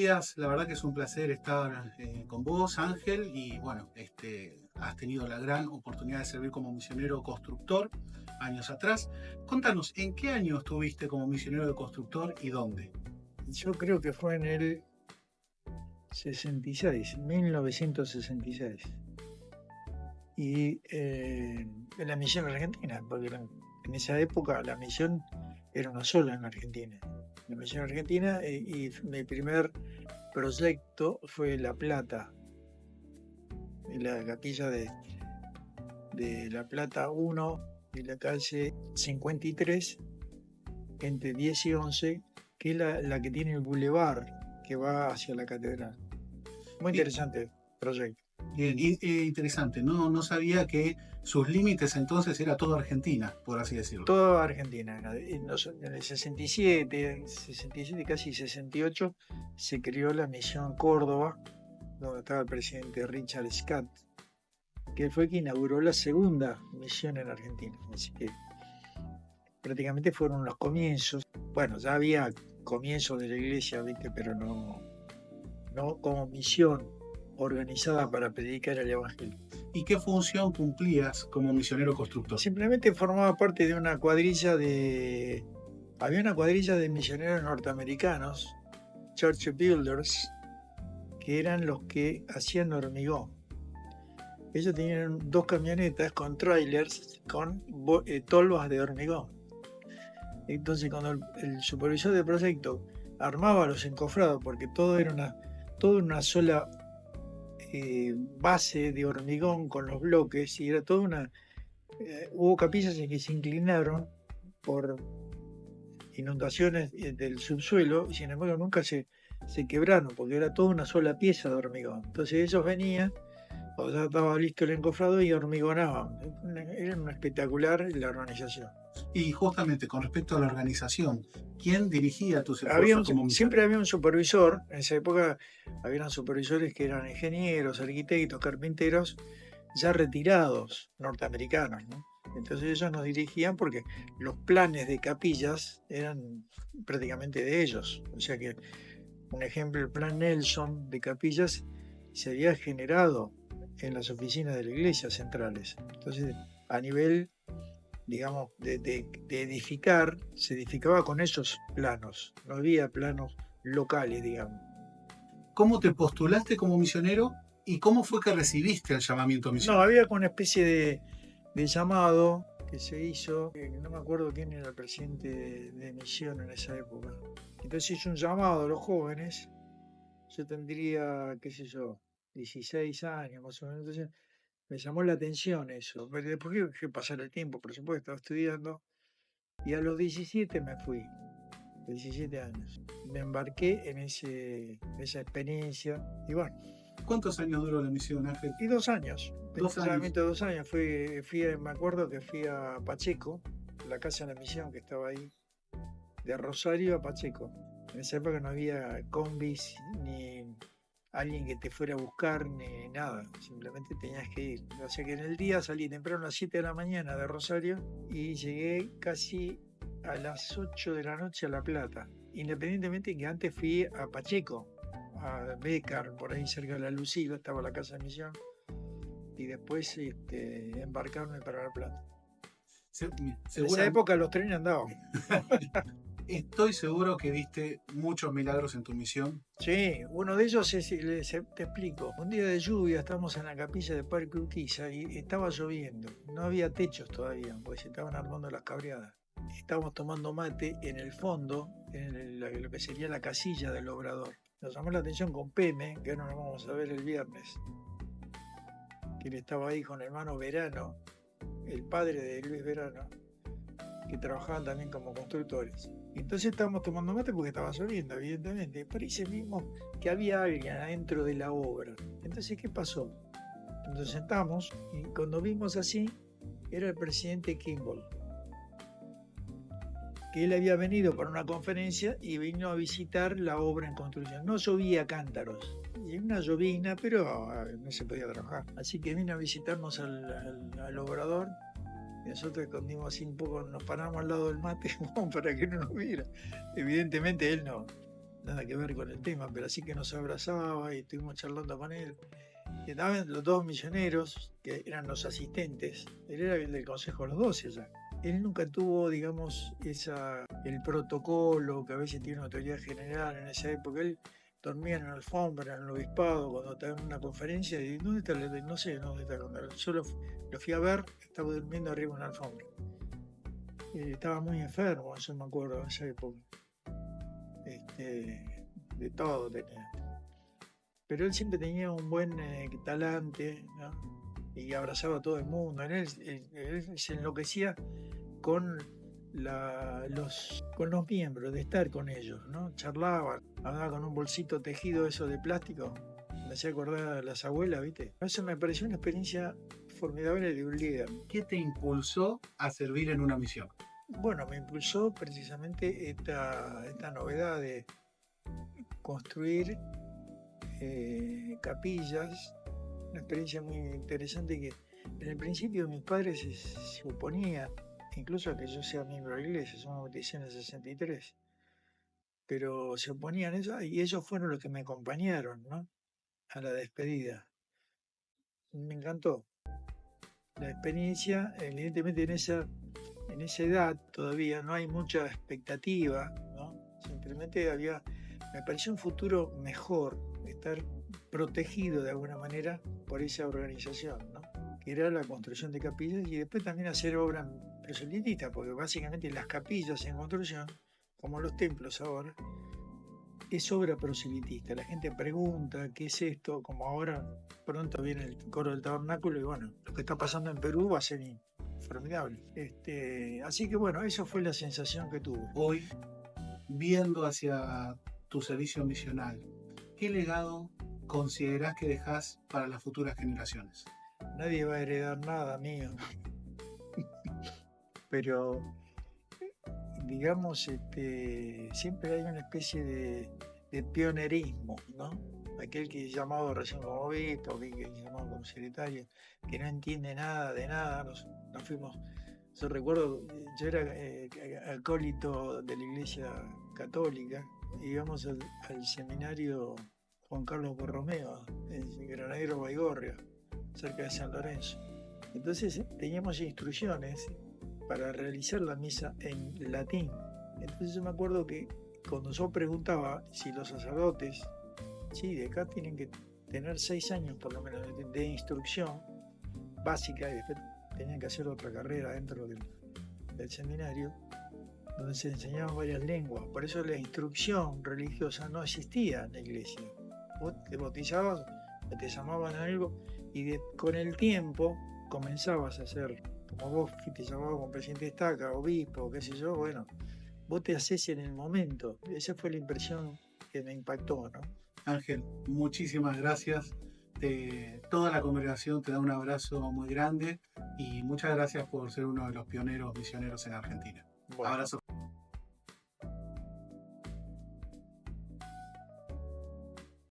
días, la verdad que es un placer estar con vos, Ángel, y bueno, has tenido la gran oportunidad de servir como misionero constructor años atrás. Contanos, ¿en qué año estuviste como misionero de constructor y dónde? Yo creo que fue en el 66, 1966. Y en la misión argentina, porque en esa época la misión era una sola en Argentina. La misión argentina y mi primer proyecto fue La Plata, en la capilla de La Plata 1 de la calle 53, entre 10 y 11, que es la que tiene el bulevar que va hacia la catedral. Muy Bien, interesante proyecto. bien, interesante, no sabía que sus límites entonces era toda Argentina, por así decirlo. Toda Argentina. En el 67, casi 68, se creó la misión Córdoba, donde estaba el presidente Richard Scott, que fue quien inauguró la segunda misión en Argentina. Así que prácticamente fueron los comienzos. Bueno, ya había comienzos de la iglesia, ¿viste? Pero no como misión organizada para predicar el evangelio. ¿Y qué función cumplías como misionero constructor? Simplemente formaba parte de una cuadrilla había una cuadrilla de misioneros norteamericanos, Church Builders, que eran los que hacían hormigón. Ellos tenían 2 camionetas con trailers con tolvas de hormigón. Entonces, cuando el supervisor del proyecto armaba los encofrados, porque todo era una sola base de hormigón con los bloques, y era toda una... hubo capillas en que se inclinaron por inundaciones del subsuelo, y sin embargo nunca se quebraron, porque era toda una sola pieza de hormigón. Entonces ellos venían, o ya estaba listo el encofrado, y hormigonaban. Era una espectacular la organización. Y justamente con respecto a la organización, ¿quién dirigía tus esfuerzos como misionero? Siempre había un supervisor. En esa época habían supervisores que eran ingenieros, arquitectos, carpinteros, ya retirados, norteamericanos, ¿no? Entonces ellos nos dirigían porque los planes de capillas eran prácticamente de ellos. O sea que, un ejemplo, el plan Nelson de capillas se había generado en las oficinas de la iglesia centrales. Entonces, a nivel, digamos, de edificar, se edificaba con esos planos. No había planos locales, digamos. ¿Cómo te postulaste como misionero y cómo fue que recibiste el llamamiento No, misionero? había una especie de llamado que se hizo, no me acuerdo quién era el presidente de misión en esa época. Entonces hizo un llamado a los jóvenes. Yo tendría, qué sé yo, 16 años más o menos. Entonces me llamó la atención eso. Pero después que pasar el tiempo, por supuesto, estaba estudiando. Y a los 17 me fui, 17 años. Me embarqué en esa experiencia. Y bueno, ¿Cuántos años duró la misión, Ángel? y 2 años. 2 años. Precisamente 2 años. Me acuerdo que fui a Pacheco, la casa de la misión que estaba ahí, de Rosario a Pacheco. En esa época no había combis, ni alguien que te fuera a buscar, ni nada. Simplemente tenías que ir. O sea que en el día salí temprano a las 7 de la mañana de Rosario y llegué casi a las 8 de la noche a La Plata. Independientemente que antes fui a Pacheco, a Bécar, por ahí cerca de la Lucila, estaba la casa de misión. Y después embarcarme para La Plata. En esa época los trenes andaban. Estoy seguro que viste muchos milagros en tu misión. Sí, uno de ellos te explico. Un día de lluvia, estábamos en la capilla de Parque Urquiza y estaba lloviendo. No había techos todavía, porque se estaban armando las cabreadas. Estábamos tomando mate en el fondo, en lo que sería la casilla del obrador. Nos llamó la atención con Peme, que ahora nos vamos a ver el viernes, que él estaba ahí con el hermano Verano, el padre de Luis Verano, que trabajaban también como constructores. Entonces estábamos tomando mate porque estaba lloviendo, evidentemente. Parece mismo que había alguien adentro de la obra. Entonces, ¿qué pasó? Nos sentamos y cuando vimos así, era el presidente Kimball, que él había venido para una conferencia y vino a visitar la obra en construcción. No llovía cántaros, y una llovina, pero no se podía trabajar. Así que vino a visitarnos al obrador. Y nosotros escondimos así un poco, nos paramos al lado del mate para que no nos viera. Evidentemente él no nada que ver con el tema, pero así que nos abrazaba y estuvimos charlando con él. Y estaban los dos misioneros, que eran los asistentes. Él era el del Consejo de los 12 ya. Él nunca tuvo, digamos, el protocolo que a veces tiene una autoridad general en esa época. Él dormía en la alfombra, en el obispado, cuando estaba en una conferencia, y ¿dónde está? No sé dónde está. Yo lo fui a ver, estaba durmiendo arriba de una alfombra. Estaba muy enfermo, eso me acuerdo, en esa época. De todo tenía. Pero él siempre tenía un buen talante, ¿no? Y abrazaba a todo el mundo. Él se enloquecía con los miembros, de estar con ellos, ¿no? Charlaban, hablaba con un bolsito tejido eso de plástico. Me hacía acordar a las abuelas, ¿viste? Eso me pareció una experiencia formidable de un líder. ¿Qué te impulsó a servir en una misión? Bueno, me impulsó precisamente esta novedad de construir capillas, una experiencia muy interesante que en el principio mis padres se oponían, incluso a que yo sea miembro de la iglesia, yo me bauticé en el 63, pero se oponían a eso y ellos fueron los que me acompañaron, ¿no? A la despedida. Me encantó la experiencia, evidentemente en esa edad todavía no hay mucha expectativa, ¿no? Simplemente me pareció un futuro mejor, estar protegido de alguna manera por esa organización, ¿no? Que era la construcción de capillas y después también hacer obra proselitista, porque básicamente las capillas en construcción, como los templos ahora, es obra proselitista. La gente pregunta qué es esto, como ahora pronto viene el coro del tabernáculo y bueno, lo que está pasando en Perú va a ser formidable. Así que bueno, eso fue la sensación que tuve. Hoy, viendo hacia tu servicio misional, ¿qué legado considerás que dejás para las futuras generaciones? Nadie va a heredar nada mío. Pero, digamos, siempre hay una especie de pionerismo, ¿no? Aquel que es llamado recién como obispo, aquel que es llamado como secretario, que no entiende nada de nada. Nos fuimos. Yo recuerdo, yo era acólito de la Iglesia Católica, íbamos al seminario Juan Carlos Borromeo, en Granadero Baigorria, cerca de San Lorenzo. Entonces teníamos instrucciones para realizar la misa en latín. Entonces yo me acuerdo que cuando yo preguntaba si los sacerdotes, sí, de acá tienen que tener 6 años por lo menos de instrucción básica y después tenían que hacer otra carrera dentro del seminario, donde se enseñaban varias lenguas. Por eso la instrucción religiosa no existía en la iglesia. Vos te bautizabas, te llamaban a algo y con el tiempo comenzabas a hacer, como vos te llamabas como presidente de estaca, obispo, qué sé yo, bueno, vos te haces en el momento. Esa fue la impresión que me impactó, ¿no? Ángel, muchísimas gracias. Toda la congregación te da un abrazo muy grande y muchas gracias por ser uno de los pioneros misioneros en Argentina. Bueno. Abrazo.